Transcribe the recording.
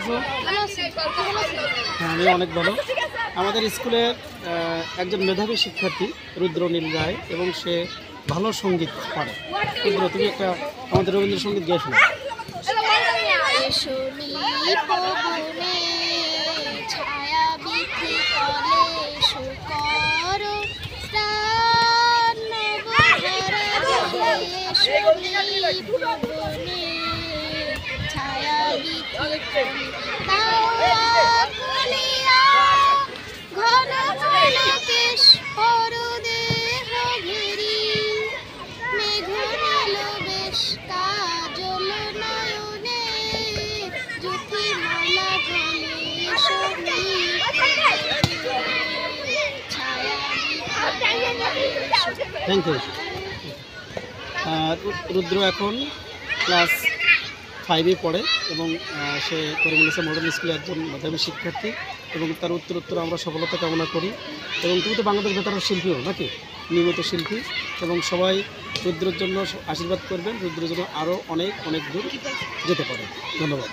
আছো? হ্যাঁ, আমি অনেক ভালো। আমাদের স্কুলের একজন মেধাবী শিক্ষার্থী রুদ্রনীল রায়, এবং সে ভালো সঙ্গীত পারে। রুদ্র, তুমি একটা আমাদের রবীন্দ্রসঙ্গীত গেয়ে শোনাও। Thank you. রুদ্র এখন ক্লাস 5-এ পড়ে, এবং সে করিমুল্লাহ মডেল স্কুলে একজন মেধাবী শিক্ষার্থী, এবং তার উত্তরোত্তর আমরা সফলতা কামনা করি। এবং তুমি তো বাংলাদেশ বেতারের শিল্পীও নাকি, নিয়মিত শিল্পী, এবং সবাই রুদ্রের জন্য আশীর্বাদ করবেন, রুদ্রের জন্য আরও অনেক অনেক দূর যেতে পারে। ধন্যবাদ।